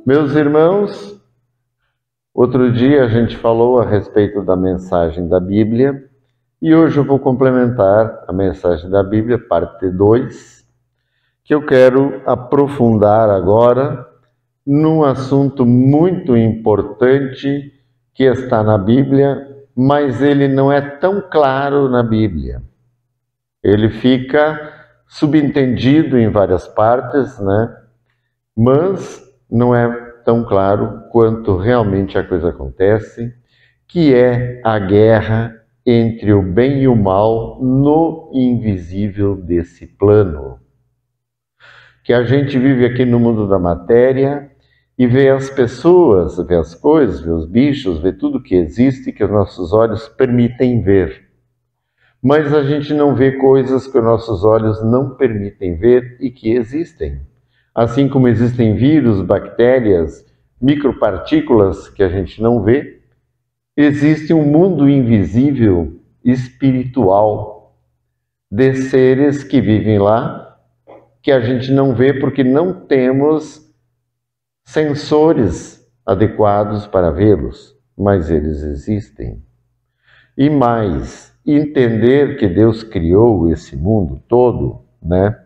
Meus irmãos, outro dia a gente falou a respeito da mensagem da Bíblia e hoje eu vou complementar a mensagem da Bíblia, parte 2, que eu quero aprofundar agora num assunto muito importante que está na Bíblia, mas ele não é tão claro na Bíblia. Ele fica subentendido em várias partes, né? Mas não é tão claro quanto realmente a coisa acontece, que é a guerra entre o bem e o mal no invisível desse plano. Que a gente vive aqui no mundo da matéria e vê as pessoas, vê as coisas, vê os bichos, vê tudo que existe que os nossos olhos permitem ver. Mas a gente não vê coisas que os nossos olhos não permitem ver e que existem. Assim como existem vírus, bactérias, micropartículas que a gente não vê, existe um mundo invisível, espiritual, de seres que vivem lá, que a gente não vê porque não temos sensores adequados para vê-los, mas eles existem. E mais, entender que Deus criou esse mundo todo, né,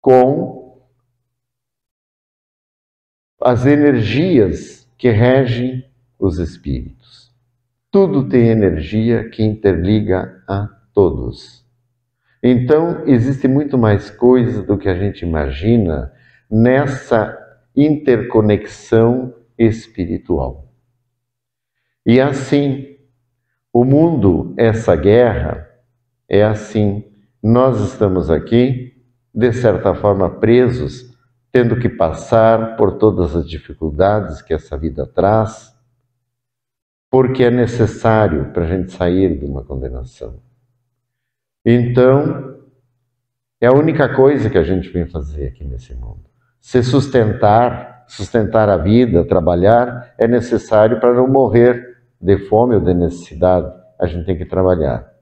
com as energias que regem os espíritos. Tudo tem energia que interliga a todos. Então, existe muito mais coisa do que a gente imagina nessa interconexão espiritual. E assim, o mundo, essa guerra, é assim. Nós estamos aqui, de certa forma, presos, tendo que passar por todas as dificuldades que essa vida traz, porque é necessário para a gente sair de uma condenação. Então, é a única coisa que a gente vem fazer aqui nesse mundo. Se sustentar a vida, trabalhar, é necessário para não morrer de fome ou de necessidade. A gente tem que trabalhar.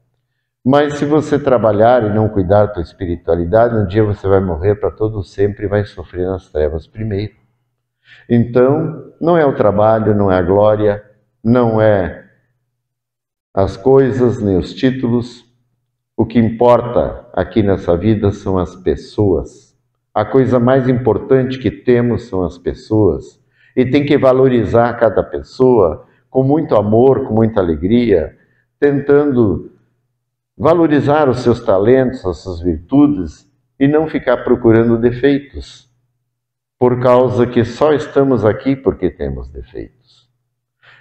Mas se você trabalhar e não cuidar da tua espiritualidade, um dia você vai morrer para todo sempre e vai sofrer nas trevas primeiro. Então, não é o trabalho, não é a glória, não é as coisas, nem os títulos. O que importa aqui nessa vida são as pessoas. A coisa mais importante que temos são as pessoas. E tem que valorizar cada pessoa com muito amor, com muita alegria, tentando valorizar os seus talentos, as suas virtudes e não ficar procurando defeitos, por causa que só estamos aqui porque temos defeitos.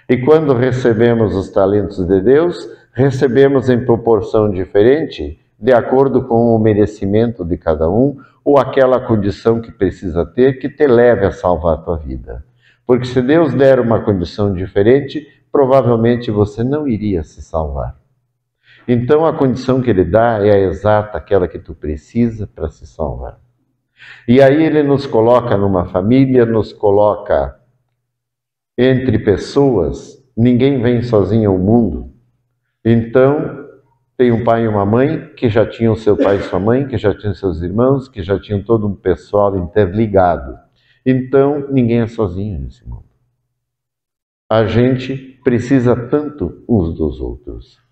E quando recebemos os talentos de Deus, recebemos em proporção diferente, de acordo com o merecimento de cada um, ou aquela condição que precisa ter que te leve a salvar a tua vida. Porque se Deus der uma condição diferente, provavelmente você não iria se salvar. Então a condição que Ele dá é a exata, aquela que tu precisa para se salvar. E aí Ele nos coloca numa família, nos coloca entre pessoas. Ninguém vem sozinho ao mundo. Então tem um pai e uma mãe que já tinham seu pai e sua mãe, que já tinham seus irmãos, que já tinham todo um pessoal interligado. Então ninguém é sozinho nesse mundo. A gente precisa tanto uns dos outros.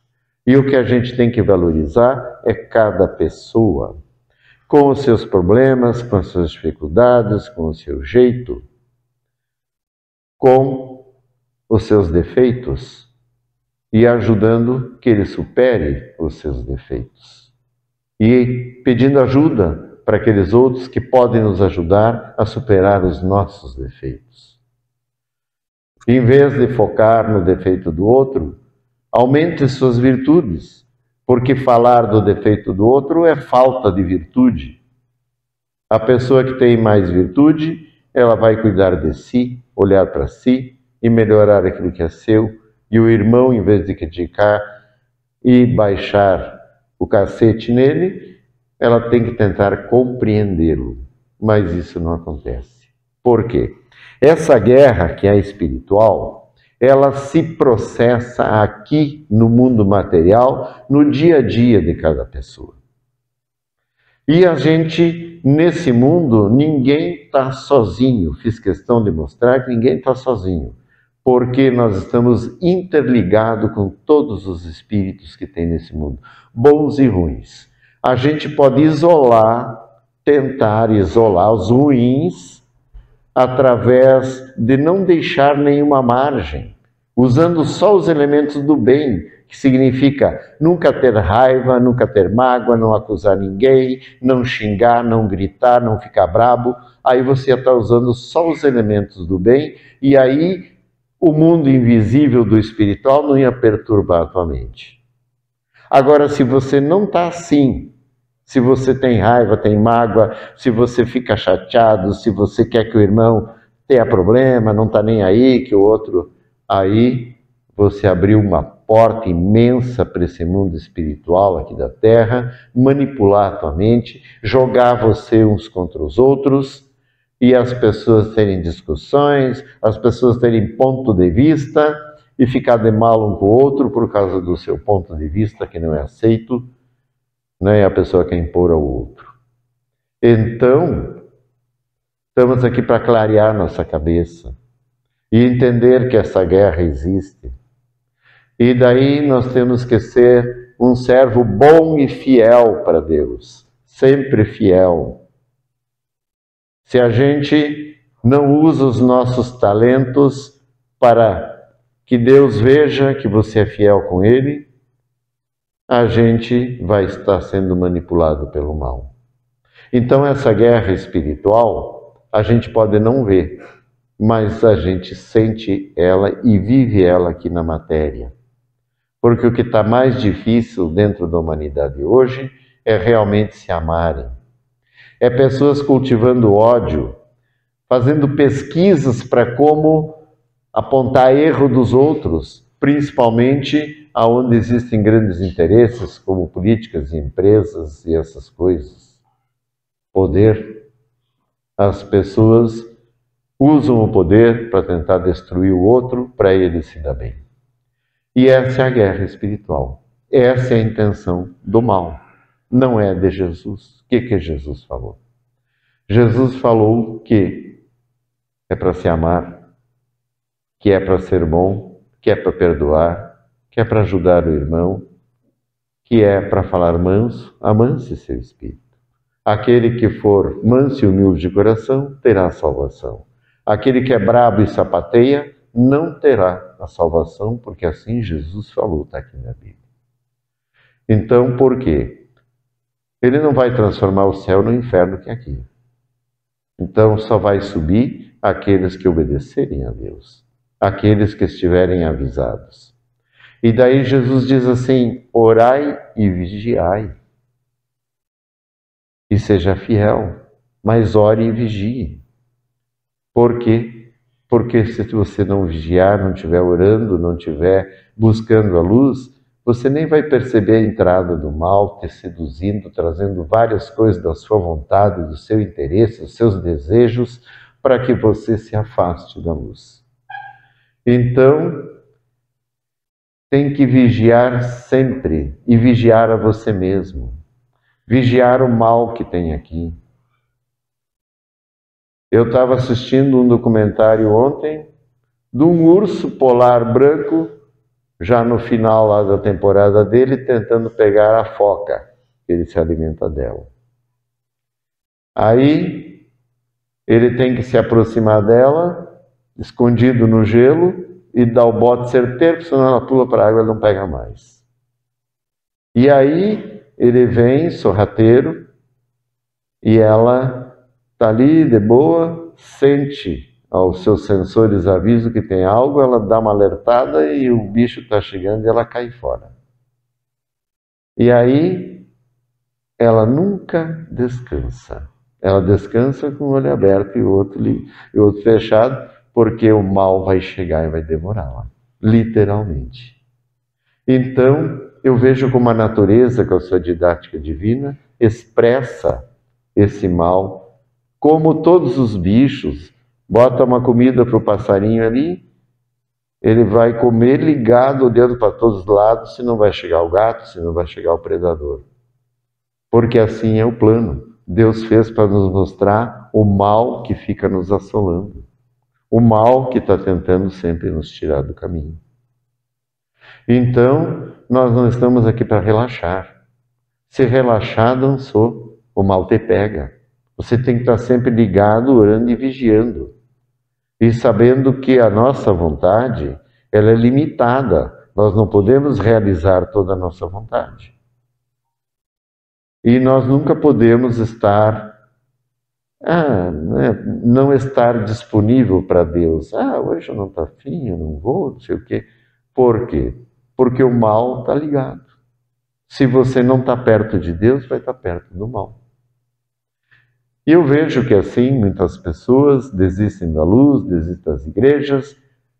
E o que a gente tem que valorizar é cada pessoa, com os seus problemas, com as suas dificuldades, com o seu jeito, com os seus defeitos e ajudando que ele supere os seus defeitos. E pedindo ajuda para aqueles outros que podem nos ajudar a superar os nossos defeitos. Em vez de focar no defeito do outro, aumente suas virtudes, porque falar do defeito do outro é falta de virtude. A pessoa que tem mais virtude, ela vai cuidar de si, olhar para si e melhorar aquilo que é seu. E o irmão, em vez de criticar e baixar o cacete nele, ela tem que tentar compreendê-lo. Mas isso não acontece. Por quê? Essa guerra que é espiritual, ela se processa aqui no mundo material, no dia a dia de cada pessoa. E a gente, nesse mundo, ninguém está sozinho. Fiz questão de mostrar que ninguém está sozinho, porque nós estamos interligados com todos os espíritos que tem nesse mundo, bons e ruins. A gente pode tentar isolar os ruins, através de não deixar nenhuma margem, usando só os elementos do bem, que significa nunca ter raiva, nunca ter mágoa, não acusar ninguém, não xingar, não gritar, não ficar brabo. Aí você está usando só os elementos do bem, e aí o mundo invisível do espiritual não ia perturbar a tua mente. Agora, se você não está assim, se você tem raiva, tem mágoa, se você fica chateado, se você quer que o irmão tenha problema, não está nem aí, que o outro... Aí você abriu uma porta imensa para esse mundo espiritual aqui da Terra, manipular a tua mente, jogar você uns contra os outros, e as pessoas terem discussões, as pessoas terem ponto de vista, e ficar de mal um com o outro por causa do seu ponto de vista que não é aceito, né? A pessoa quer impor ao outro. Então, estamos aqui para clarear nossa cabeça e entender que essa guerra existe. E daí nós temos que ser um servo bom e fiel para Deus, sempre fiel. Se a gente não usa os nossos talentos para que Deus veja que você é fiel com Ele, a gente vai estar sendo manipulado pelo mal. Então essa guerra espiritual, a gente pode não ver, mas a gente sente ela e vive ela aqui na matéria. Porque o que está mais difícil dentro da humanidade hoje é realmente se amarem. É pessoas cultivando ódio, fazendo pesquisas para como apontar erro dos outros, principalmente aonde existem grandes interesses, como políticas e empresas e essas coisas. Poder. As pessoas usam o poder para tentar destruir o outro, para ele se dar bem. E essa é a guerra espiritual. Essa é a intenção do mal. Não é de Jesus. O que Jesus falou? Jesus falou que é para se amar, que é para ser bom, que é para perdoar, que é para ajudar o irmão, que é para falar manso, amance seu espírito. Aquele que for manso e humilde de coração terá a salvação. Aquele que é brabo e sapateia não terá a salvação, porque assim Jesus falou, está aqui na Bíblia. Então, por quê? Ele não vai transformar o céu no inferno que é aqui. Então, só vai subir aqueles que obedecerem a Deus, aqueles que estiverem avisados. E daí Jesus diz assim, orai e vigiai. E seja fiel, mas ore e vigie. Por quê? Porque se você não vigiar, não estiver orando, não estiver buscando a luz, você nem vai perceber a entrada do mal, te seduzindo, trazendo várias coisas da sua vontade, do seu interesse, dos seus desejos, para que você se afaste da luz. Então, tem que vigiar sempre e vigiar a você mesmo. Vigiar o mal que tem aqui. Eu estava assistindo um documentário ontem de um urso polar branco, já no final lá da temporada dele, tentando pegar a foca, que ele se alimenta dela. Aí ele tem que se aproximar dela, escondido no gelo, e dar o bote certeiro, senão ela pula para a água e não pega mais. E aí ele vem, sorrateiro, e ela está ali de boa, sente aos seus sensores aviso que tem algo, ela dá uma alertada e o bicho está chegando e ela cai fora. E aí ela nunca descansa. Ela descansa com o olho aberto e o outro fechado, porque o mal vai chegar e vai devorá-la, literalmente. Então, eu vejo como a natureza, com a sua didática divina, expressa esse mal, como todos os bichos, bota uma comida para o passarinho ali, Ele vai comer ligado, olhando para todos os lados, se não vai chegar o gato, se não vai chegar o predador. Porque assim é o plano. Deus fez para nos mostrar o mal que fica nos assolando. O mal que está tentando sempre nos tirar do caminho. Então, nós não estamos aqui para relaxar. Se relaxar, dançou, o mal te pega. Você tem que estar sempre ligado, orando e vigiando. E sabendo que a nossa vontade, ela é limitada. Nós não podemos realizar toda a nossa vontade. E nós nunca podemos estar, não estar disponível para Deus. Hoje eu não estou afim, eu não vou, não sei o quê. Por quê? Porque o mal está ligado. Se você não está perto de Deus, vai estar perto do mal. E eu vejo que assim muitas pessoas desistem da luz, desistem das igrejas,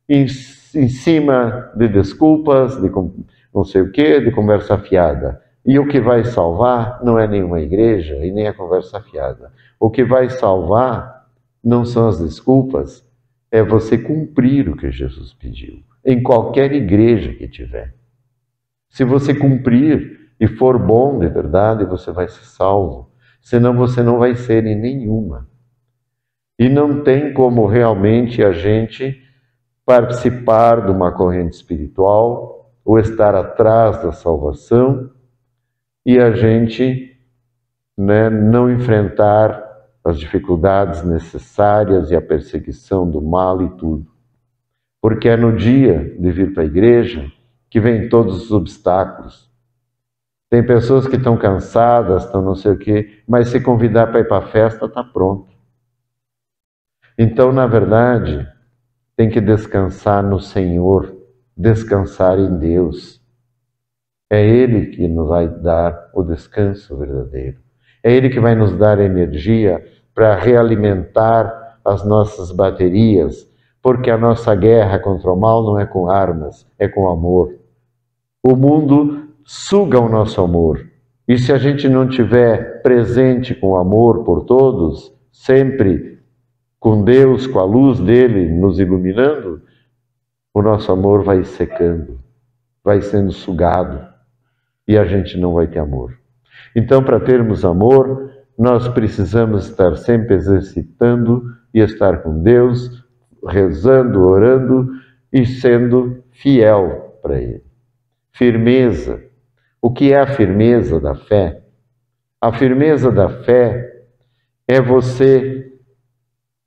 em cima de desculpas, de não sei o quê, de conversa fiada. E o que vai salvar não é nenhuma igreja e nem a conversa fiada. O que vai salvar não são as desculpas, é você cumprir o que Jesus pediu, em qualquer igreja que tiver. Se você cumprir e for bom de verdade, você vai ser salvo. Senão você não vai ser em nenhuma. E não tem como realmente a gente participar de uma corrente espiritual ou estar atrás da salvação e a gente não enfrentar as dificuldades necessárias e a perseguição do mal e tudo. Porque é no dia de vir para a igreja que vem todos os obstáculos. Tem pessoas que estão cansadas, estão não sei o quê, mas se convidar para ir para a festa, está pronto. Então, na verdade, tem que descansar no Senhor, descansar em Deus. É Ele que nos vai dar o descanso verdadeiro. É Ele que vai nos dar energia para realimentar as nossas baterias, porque a nossa guerra contra o mal não é com armas, é com amor. O mundo suga o nosso amor. E se a gente não tiver presente com amor por todos, sempre com Deus, com a luz dele nos iluminando, o nosso amor vai secando, vai sendo sugado e a gente não vai ter amor. Então, para termos amor, nós precisamos estar sempre exercitando e estar com Deus, rezando, orando e sendo fiel para Ele. Firmeza. O que é a firmeza da fé? A firmeza da fé é você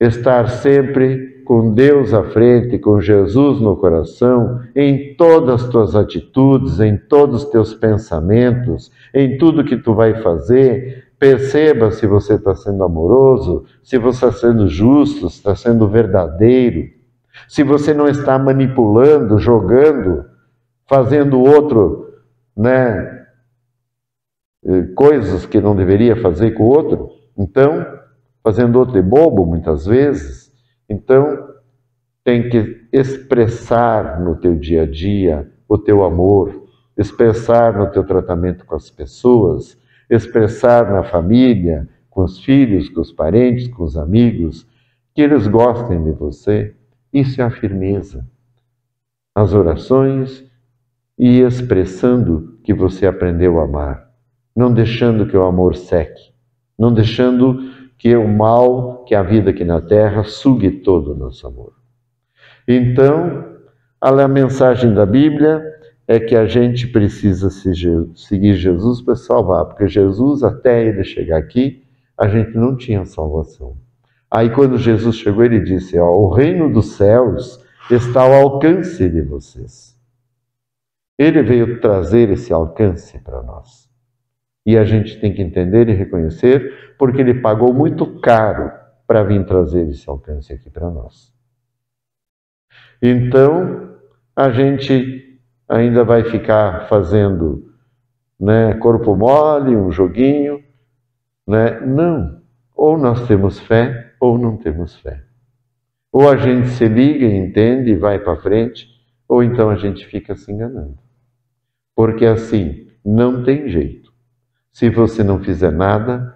estar sempre com Deus à frente, com Jesus no coração, em todas as tuas atitudes, em todos os teus pensamentos, em tudo que tu vai fazer. Perceba se você está sendo amoroso, se você está sendo justo, se está sendo verdadeiro, se você não está manipulando, jogando, fazendo o outro coisas que não deveria fazer com o outro, então, fazendo outro de bobo muitas vezes, então tem que expressar no teu dia a dia o teu amor, expressar no teu tratamento com as pessoas, expressar na família, com os filhos, com os parentes, com os amigos, que eles gostem de você. Isso é a firmeza. As orações e expressando que você aprendeu a amar, não deixando que o amor seque, não deixando que o mal, que a vida aqui na terra, sugue todo o nosso amor. Então, a mensagem da Bíblia é que a gente precisa seguir Jesus para salvar, porque Jesus, até ele chegar aqui, a gente não tinha salvação. Aí quando Jesus chegou, ele disse, o reino dos céus está ao alcance de vocês. Ele veio trazer esse alcance para nós. E a gente tem que entender e reconhecer, porque ele pagou muito caro para vir trazer esse alcance aqui para nós. Então, a gente ainda vai ficar fazendo corpo mole, um joguinho. Não. Ou nós temos fé, ou não temos fé. Ou a gente se liga e entende e vai para frente, ou então a gente fica se enganando. Porque assim, não tem jeito. Se você não fizer nada,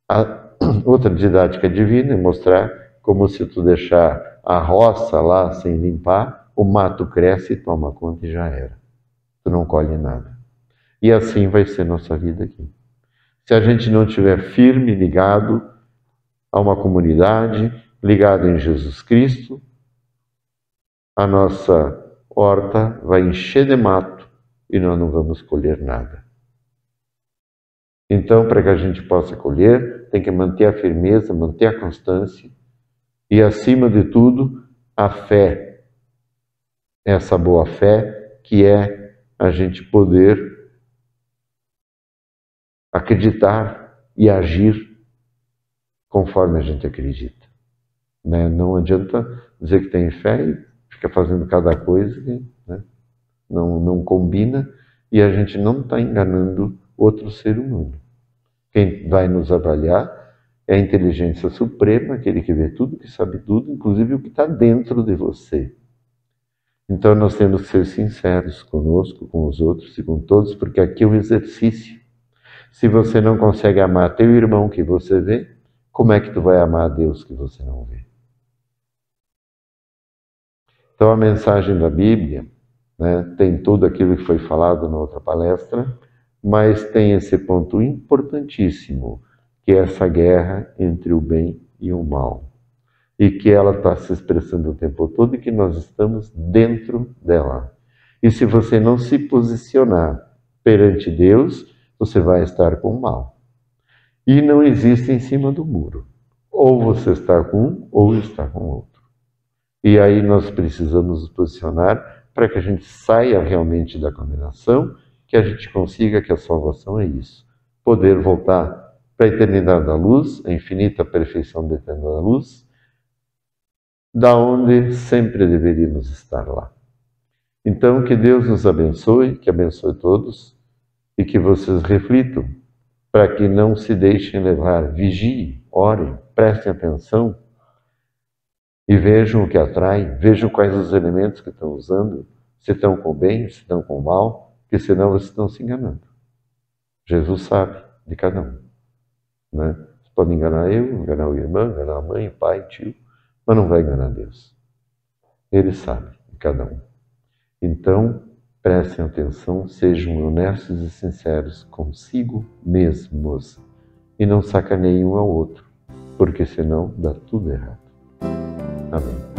a outra didática divina é mostrar como se tu deixar a roça lá sem limpar, o mato cresce, toma conta e já era. Tu não colhe nada. E assim vai ser nossa vida aqui. Se a gente não estiver firme, ligado a uma comunidade, ligado em Jesus Cristo, a nossa horta vai encher de mato e nós não vamos colher nada. Então, para que a gente possa colher, tem que manter a firmeza, manter a constância e, acima de tudo, a fé. Essa boa fé que é a gente poder acreditar e agir conforme a gente acredita. Né? Não adianta dizer que tem fé e fica fazendo cada coisa que, né, não combina, e a gente não está enganando outro ser humano. Quem vai nos avaliar é a inteligência suprema, aquele que vê tudo, que sabe tudo, inclusive o que está dentro de você. Então nós temos que ser sinceros conosco, com os outros e com todos, porque aqui é um exercício. Se você não consegue amar teu irmão que você vê, como é que tu vai amar a Deus que você não vê? Então a mensagem da Bíblia, né, tem tudo aquilo que foi falado na outra palestra, mas tem esse ponto importantíssimo, que é essa guerra entre o bem e o mal. E que ela está se expressando o tempo todo e que nós estamos dentro dela. E se você não se posicionar perante Deus, você vai estar com o mal. E não existe em cima do muro. Ou você está com um, ou está com o outro. E aí nós precisamos nos posicionar para que a gente saia realmente da condenação, que a gente consiga, que a salvação é isso. Poder voltar para a eternidade da luz, a infinita perfeição da eternidade da luz, da onde sempre deveríamos estar lá. Então, que Deus nos abençoe, que abençoe todos, e que vocês reflitam, para que não se deixem levar. Vigiem, orem, prestem atenção, e vejam o que atrai, vejam quais os elementos que estão usando, se estão com o bem, se estão com o mal, porque senão vocês estão se enganando. Jesus sabe de cada um. Né? Você pode enganar eu, enganar o irmão, enganar a mãe, o pai, o tio, mas não vai enganar Deus. Ele sabe de cada um. Então, prestem atenção, sejam honestos e sinceros consigo mesmos e não sacaneiem um ao outro, porque senão dá tudo errado. Amém.